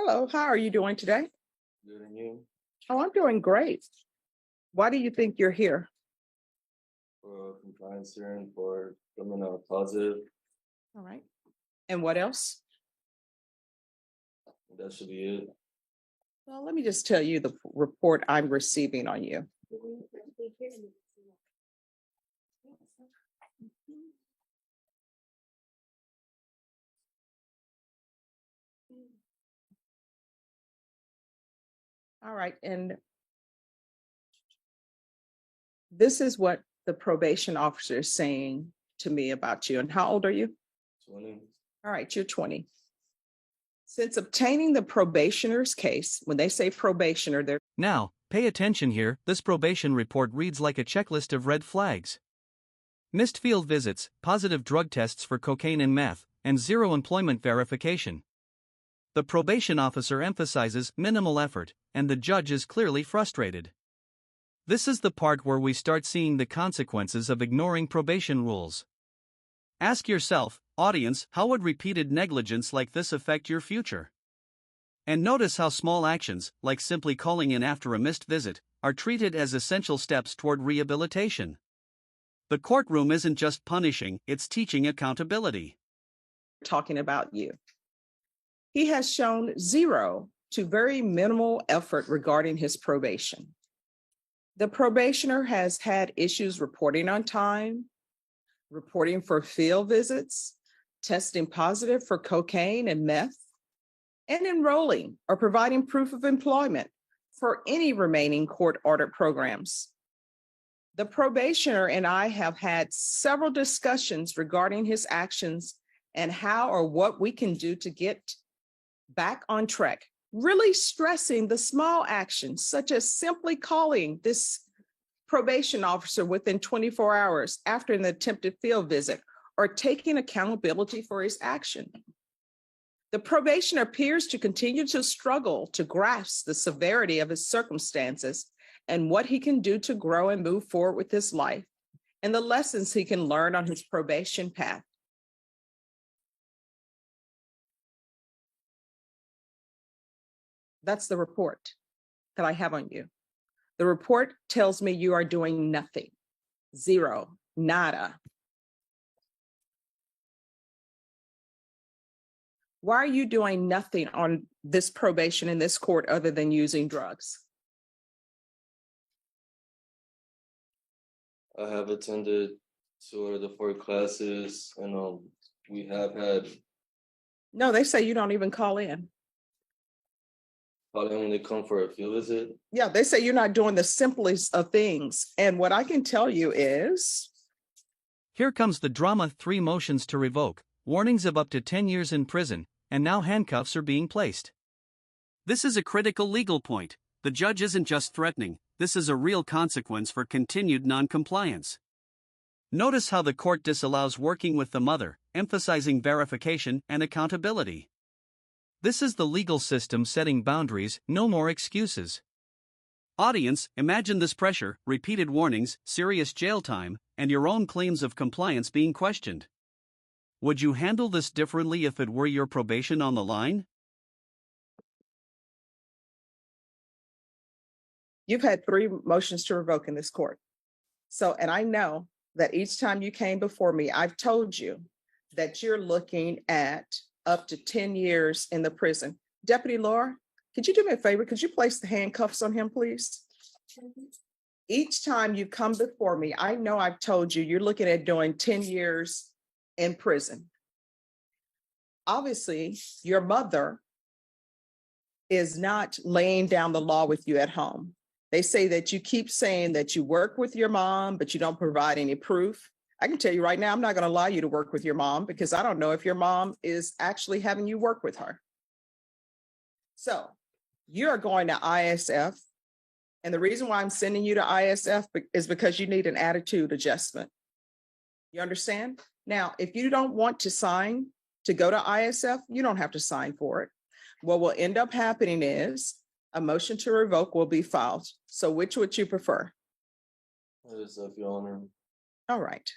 Hello, how are you doing today? Good and you Oh, I'm doing great. Why do you think you're here? for compliance hearing for coming out positive. All right. And what else? That should be it. Well, let me just tell you the report I'm receiving on you. All right. And this is what the probation officer is saying to me about you. And how old are you? 20. All right, you're 20. Since obtaining the probationer's case, when they say probationer, they're Now, pay attention here. This probation report reads like a checklist of red flags. Missed field visits, positive drug tests for cocaine and meth, and zero employment verification. The probation officer emphasizes minimal effort, and the judge is clearly frustrated. This is the part where we start seeing the consequences of ignoring probation rules. Ask yourself, audience, how would repeated negligence like this affect your future? And notice how small actions, like simply calling in after a missed visit, are treated as essential steps toward rehabilitation. The courtroom isn't just punishing, it's teaching accountability. talking about you. He has shown zero to very minimal effort regarding his probation. The probationer has had issues reporting on time, reporting for field visits, testing positive for cocaine and meth, and enrolling or providing proof of employment for any remaining court-ordered programs. The probationer and I have had several discussions regarding his actions and how or what we can do to get back on track, really stressing the small actions, such as simply calling this probation officer within 24 hours after an attempted field visit or taking accountability for his action. The probationer appears to continue to struggle to grasp the severity of his circumstances and what he can do to grow and move forward with his life and the lessons he can learn on his probation path. That's the report that I have on you. The report tells me you are doing nothing, zero, nada. Why are you doing nothing on this probation in this court other than using drugs? I have attended 2 out of the 4 classes, and we have had No, they say you don't even call in. probably when they come for a field visit. Yeah, they say you're not doing the simplest of things. And what I can tell you is, Here comes the drama: 3 motions to revoke, warnings of up to 10 years in prison, and now handcuffs are being placed. This is a critical legal point. The judge isn't just threatening, this is a real consequence for continued non-compliance. Notice how the court disallows working with the mother, emphasizing verification and accountability. This is the legal system setting boundaries, no more excuses. Audience, imagine this pressure: repeated warnings, serious jail time, and your own claims of compliance being questioned. Would you handle this differently if it were your probation on the line? you've had 3 motions to revoke in this court. So, and I know that each time you came before me, I've told you that you're looking at up to 10 years in the prison. Deputy Laura, could you do me a favor? Could you place the handcuffs on him, please? Each time you come before me, I know I've told you you're looking at doing 10 years in prison. Obviously, your mother is not laying down the law with you at home. They say that you keep saying that you work with your mom, but you don't provide any proof. I can tell you right now, I'm not going to allow you to work with your mom because I don't know if your mom is actually having you work with her. So you're going to ISF. And the reason why I'm sending you to ISF is because you need an attitude adjustment. You understand? Now, if you don't want to sign to go to ISF, you don't have to sign for it. What will end up happening is a motion to revoke will be filed. So which would you prefer? ISF, Your Honor. All right.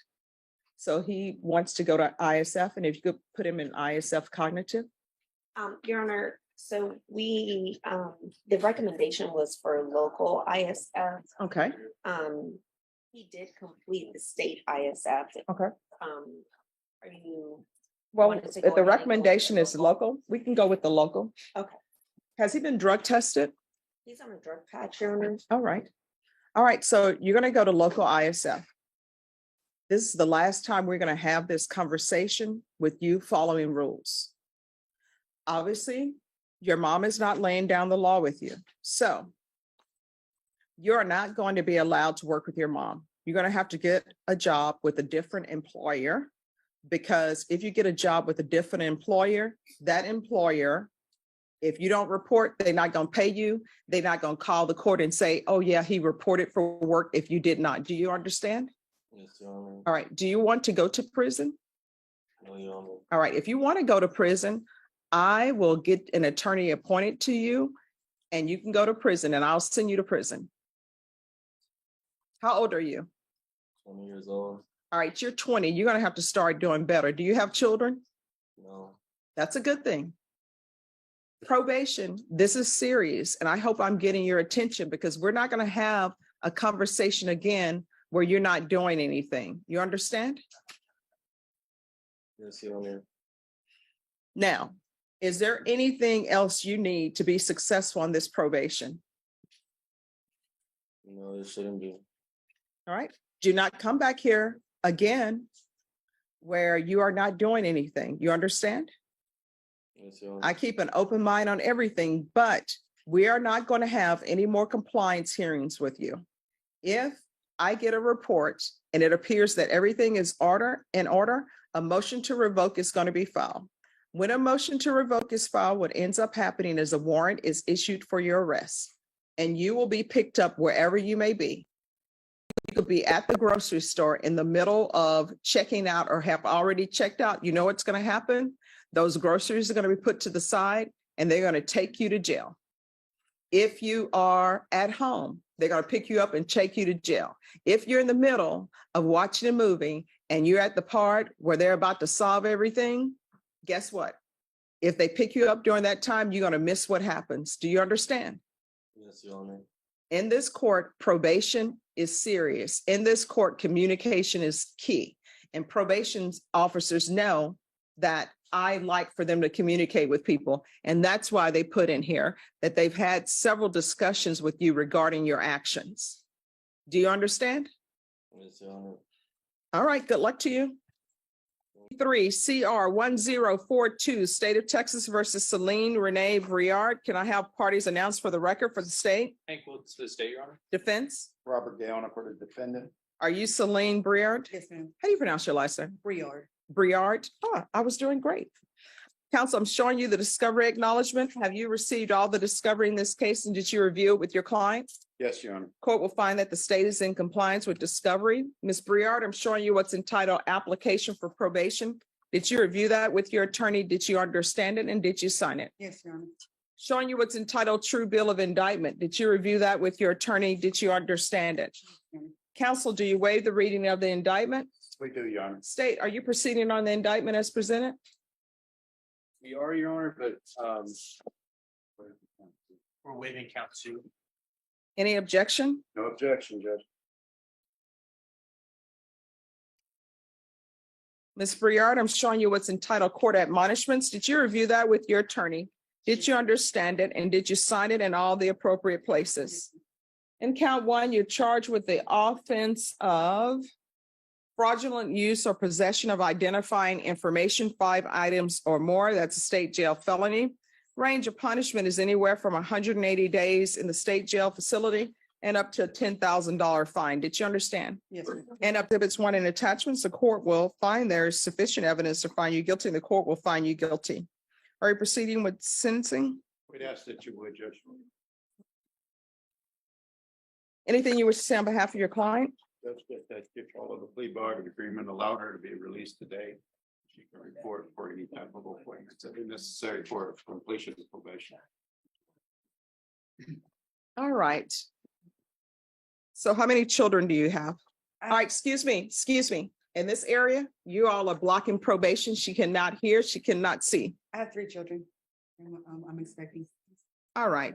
So he wants to go to ISF, and if you could put him in ISF cognitive. Your Honor, So the recommendation was for local ISF. Okay, He did complete the state ISF. okay. Are you? Well, wanted to if go the ahead and go with recommendation the is local, we can go with the local. Okay, Has he been drug tested? he's on a drug patch, Your Honor. All right. All right, so you're gonna go to local ISF. This is the last time we're gonna have this conversation with you following rules. Obviously, your mom is not laying down the law with you, so you're not going to be allowed to work with your mom. You're gonna have to get a job with a different employer, because if you get a job with a different employer, that employer, if you don't report, they're not going to pay you. They're not going to call the court and say, oh yeah, he reported for work if you did not. Do you understand? Yes, Your Honor. All right. Do you want to go to prison? No, Your Honor. All right. If you want to go to prison, I will get an attorney appointed to you and you can go to prison and I'll send you to prison. How old are you? 20 years old. All right. You're 20. You're going to have to start doing better. Do you have children? No. That's a good thing. Probation, this is serious, and I hope I'm getting your attention, because we're not going to have a conversation again where you're not doing anything. You understand? Yes, Your Honor. Now, is there anything else you need to be successful on this probation? No, it shouldn't be. All right. Do not come back here again where you are not doing anything. You understand? Yes, Your Honor. I keep an open mind on everything, but we are not going to have any more compliance hearings with you. If I get a report and it appears that everything is in order, a motion to revoke is going to be filed. When a motion to revoke is filed, what ends up happening is a warrant is issued for your arrest, and you will be picked up wherever you may be. You could be at the grocery store in the middle of checking out or have already checked out. You know what's going to happen? Those groceries are going to be put to the side and they're going to take you to jail. If you are at home, they're going to pick you up and take you to jail. If you're in the middle of watching a movie and you're at the part where they're about to solve everything, guess what? If they pick you up during that time, you're going to miss what happens. Do you understand? Yes, Your Honor. In this court, probation is serious. In this court, communication is key. And probation officers know that I like for them to communicate with people. And that's why they put in here that they've had several discussions with you regarding your actions. Do you understand? Yes, Your Honor. All right, good luck to you. 3 CR 1042, State of Texas versus Celine Renee Briard. Can I have parties announced for the record for the state? Hank Wilkes for the state, Your Honor. Defense? Robert Gaona for the defendant. Are you Celine Briard? Yes, ma'am. How do you pronounce your last name? Briard. Briard? Oh, I was doing great. Counsel, I'm showing you the discovery acknowledgement. Have you received all the discovery in this case, and did you review it with your client? Yes, Your Honor. Court will find that the state is in compliance with discovery. Ms. Briard, I'm showing you what's entitled application for probation. Did you review that with your attorney? Did you understand it, and did you sign it? Yes, Your Honor. Showing you what's entitled true bill of indictment. Did you review that with your attorney? Did you understand it? Counsel, do you waive the reading of the indictment? We do, Your Honor. State, are you proceeding on the indictment as presented? We are, Your Honor, but we're waiving count 2. Any objection? No objection, Judge. Ms. Briard, I'm showing you what's entitled court admonishments. Did you review that with your attorney? Did you understand it? And did you sign it in all the appropriate places? In count 1, you're charged with the offense of fraudulent use or possession of identifying information, 5 items or more. That's a state jail felony. Range of punishment is anywhere from 180 days in the state jail facility and up to a $10,000 fine. Did you understand? Yes, ma'am. And exhibits 1 and attachments, the court will find there is sufficient evidence to find you guilty, and the court will find you guilty. Are you proceeding with sentencing? We'd ask that you would, Judge. Anything you wish to say on behalf of your client? Judge, that if all of the plea bargain agreement allowed her to be released today, she can report for any type of appointments that are necessary for completion of probation. All right. So how many children do you have? All right, excuse me. In this area, you all are blocking probation. She cannot hear, she cannot see. I have 3 children. I'm expecting. All right.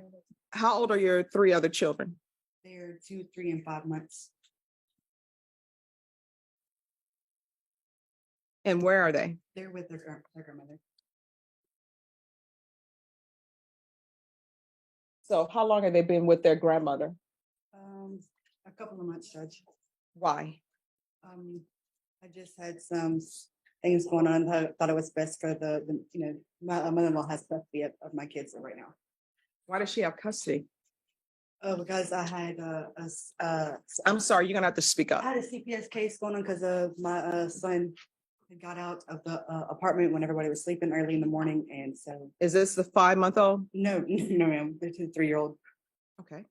How old are your three other children? They're 2, 3, and 5 months. And where are they? They're with their grandmother. So how long have they been with their grandmother? A couple of months, Judge. Why? I just had some things going on. I thought it was best for my mother-in-law has custody of my kids right now. Why does she have custody? Because I had I'm sorry, you're gonna have to speak I up. had a CPS case going on because my son had got out of the apartment when everybody was sleeping early in the morning, and so Is this the 5-month-old? no, no, ma'am. They're 2, 3-year-old. Okay.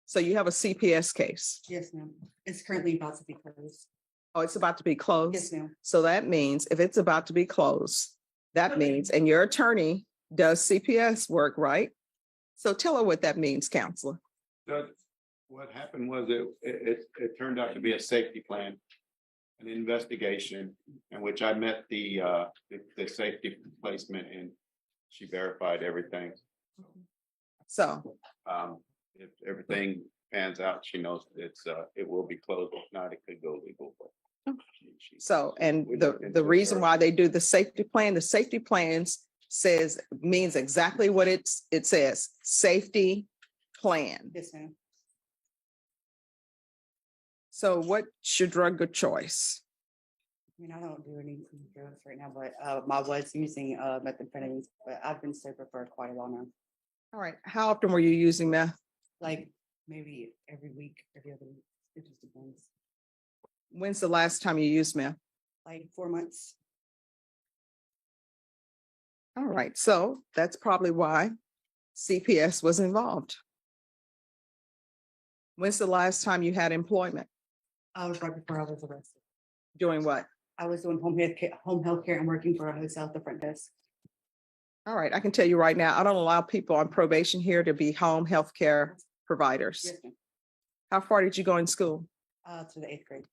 So you have a CPS case. Yes, ma'am. It's currently about to be closed. Oh, it's about to be closed? Yes, ma'am. So that means if it's about to be closed, that means, and your attorney does CPS work, right? So tell her what that means, counselor. Judge, what happened was it turned out to be a safety plan, an investigation in which I met the safety placement and she verified everything. So, If everything pans out, she knows it will be closed. If not, it could go legal. But and we the looked into reason her. why they do the safety plans means exactly what it says, safety plan. Yes, ma'am. So what's your drug of choice? I mean, I don't do any drugs right now, but I was using methamphetamines, but I've been sober for quite a while now. All right. How often were you using meth? Like maybe every week, every other week. It just depends. When's the last time you used meth? Like 4 months. All right. So that's probably why CPS was involved. When's the last time you had employment? I was right before I was arrested. Doing what? I was doing home health care and working for a hotel at the front desk. All right. I can tell you right now, I don't allow people on probation here to be home health care providers. Yes, ma'am. How far did you go in school? To the 8th grade.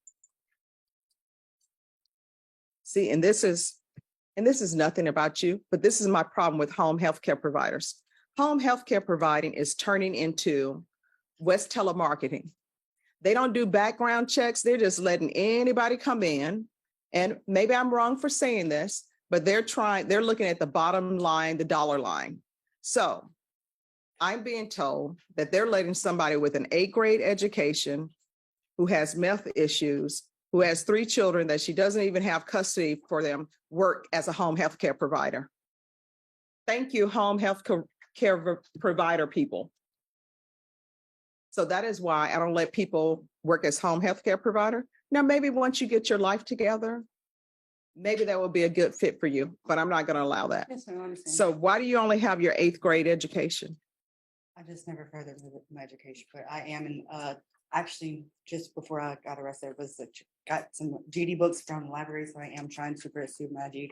See, and this is nothing about you, but this is my problem with home health care providers. Home health care providing is turning into West telemarketing. They don't do background checks. They're just letting anybody come in. And maybe I'm wrong for saying this, but they're looking at the bottom line, the dollar line. So I'm being told that they're letting somebody with an 8th grade education who has meth issues, who has 3 children that she doesn't even have custody for them, work as a home health care provider. Thank you, home health care provider people. So that is why I don't let people work as home health care provider. Now, maybe once you get your life together, maybe that will be a good fit for you, but I'm not going to allow that. Yes, ma'am, I understand. So why do you only have your 8th grade education? I just never furthered my education, but I am in actually just before I got arrested got some GD books from the library, so I am trying to pursue my GD.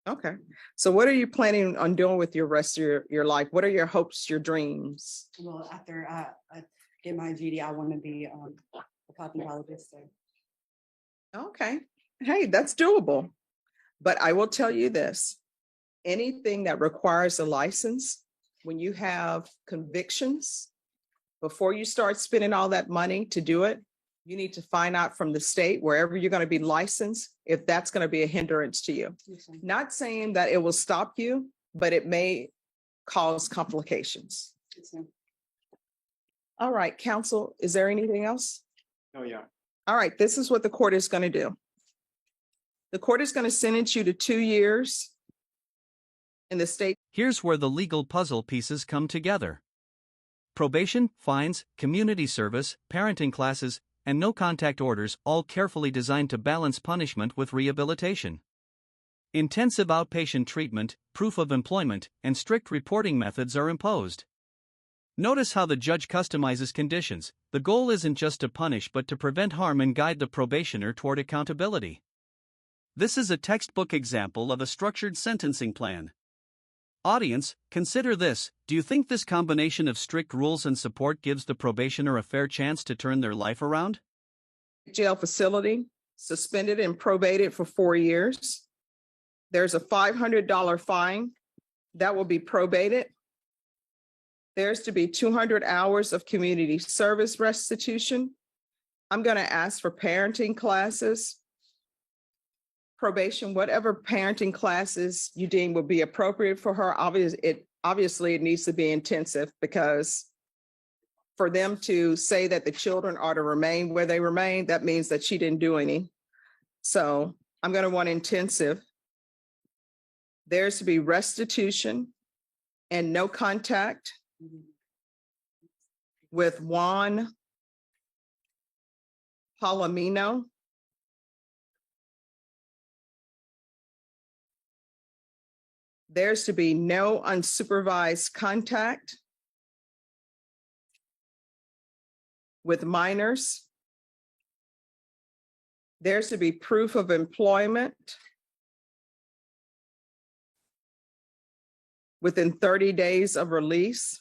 Okay. So what are you planning on doing with your rest of your life? What are your hopes, your dreams? Well, after I get my GD, I want to be a cosmetologist. So. Okay. Hey, that's doable. But I will tell you this, anything that requires a license, when you have convictions, before you start spending all that money to do it, you need to find out from the state, wherever you're going to be licensed, if that's going to be a hindrance to you. Okay. Not saying that it will stop you, but it may cause complications. Okay. All right, counsel, is there anything else? Oh, yeah. All right, this is what the court is going to do. The court is going to sentence you to 2 years in the state. Here's where the legal puzzle pieces come together. Probation, fines, community service, parenting classes, and no contact orders, all carefully designed to balance punishment with rehabilitation. Intensive outpatient treatment, proof of employment, and strict reporting methods are imposed. Notice how the judge customizes conditions. The goal isn't just to punish but to prevent harm and guide the probationer toward accountability. This is a textbook example of a structured sentencing plan. Audience, consider this. Do you think this combination of strict rules and support gives the probationer a fair chance to turn their life around? Jail facility, suspended and probated for 4 years. There's a $500 fine that will be probated. There's to be 200 hours of community service restitution. I'm going to ask for parenting classes, probation, whatever parenting classes you deem would be appropriate for her. Obviously, it needs to be intensive, because for them to say that the children are to remain where they remain, that means that she didn't do any. So I'm going to want intensive. There's to be restitution and no contact with Juan Palomino. There's to be no unsupervised contact with minors. There's to be proof of employment within 30 days of release.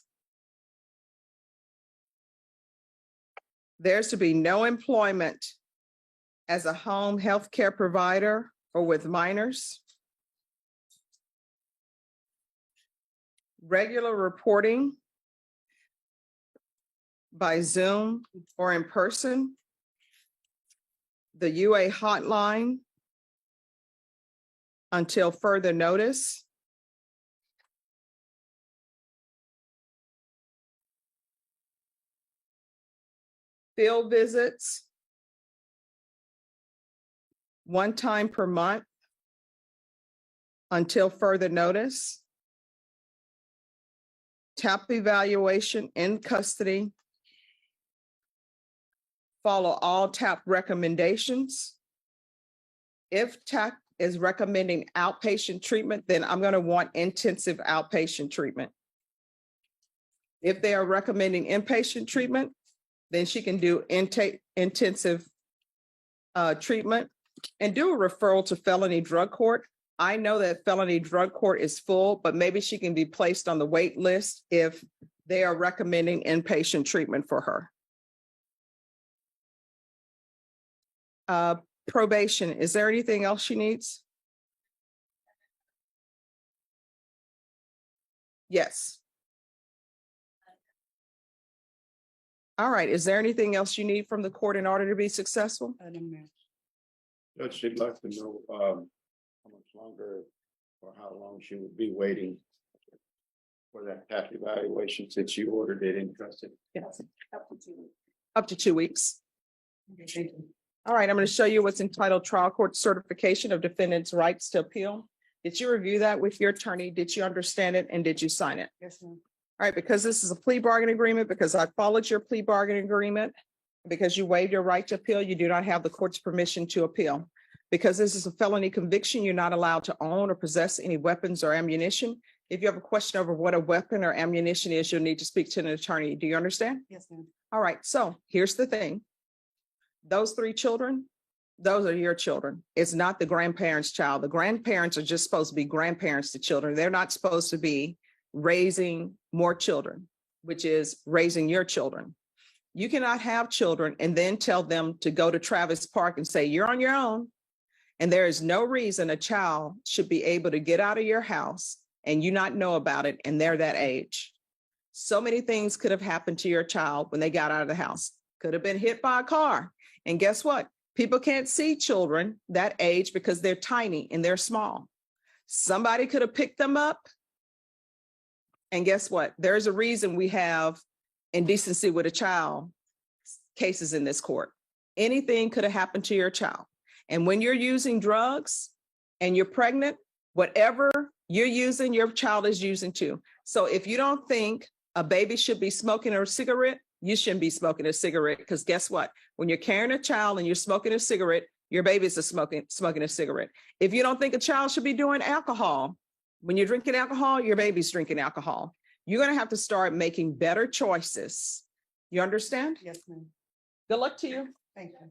There's to be no employment as a home health care provider or with minors. Regular reporting by Zoom or in person. The UA hotline until further notice. Field visits, one time per month until further notice. TAP evaluation in custody. Follow all TAP recommendations. If TAP is recommending outpatient treatment, then I'm going to want intensive outpatient treatment. If they are recommending inpatient treatment, then she can do intensive treatment and do a referral to felony drug court. I know that felony drug court is full, but maybe she can be placed on the wait list if they are recommending inpatient treatment for her. Probation, is there anything else she needs? Yes. All right, is there anything else you need from the court in order to be successful? No, ma'am. Judge, she'd like to know how much longer or how long she would be waiting for that TAP evaluation since you ordered it in custody. Yes. Up to 2 weeks. Okay, thank you. All right, I'm going to show you what's entitled Trial Court Certification of Defendant's Rights to Appeal. Did you review that with your attorney? Did you understand it and did you sign it? Yes, ma'am. All right, because this is a plea bargain agreement, because I followed your plea bargain agreement, because you waived your right to appeal, you do not have the court's permission to appeal. Because this is a felony conviction, you're not allowed to own or possess any weapons or ammunition. If you have a question over what a weapon or ammunition is, you'll need to speak to an attorney. Do you understand? Yes, ma'am. All right, so here's the thing. Those 3 children, those are your children. It's not the grandparents' child. The grandparents are just supposed to be grandparents to children. They're not supposed to be raising more children, which is raising your children. You cannot have children and then tell them to go to Travis Park and say, you're on your own. And there is no reason a child should be able to get out of your house and you not know about it, and they're that age. So many things could have happened to your child when they got out of the house. Could have been hit by a car. And guess what? People can't see children that age because they're tiny and they're small. Somebody could have picked them up. And guess what? There's a reason we have indecency with a child cases in this court. Anything could have happened to your child. And when you're using drugs and you're pregnant, whatever you're using, your child is using too. So if you don't think a baby should be smoking a cigarette, you shouldn't be smoking a cigarette, because guess what? When you're carrying a child and you're smoking a cigarette, your baby's smoking a cigarette. If you don't think a child should be doing alcohol, when you're drinking alcohol, your baby's drinking alcohol. You're going to have to start making better choices. You understand? Yes, ma'am. Good luck to you. Thank you.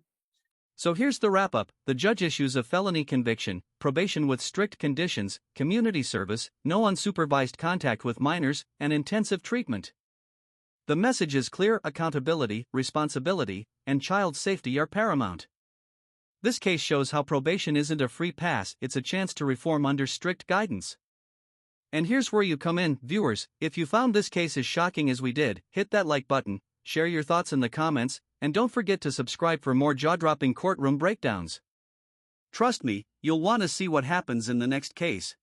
So here's the wrap up. The judge issues a felony conviction, probation with strict conditions, community service, no unsupervised contact with minors, and intensive treatment. The message is clear: accountability, responsibility, and child safety are paramount. This case shows how probation isn't a free pass, it's a chance to reform under strict guidance. And here's where you come in, viewers. If you found this case as shocking as we did, hit that like button, share your thoughts in the comments, and don't forget to subscribe for more jaw-dropping courtroom breakdowns. Trust me, you'll want to see what happens in the next case.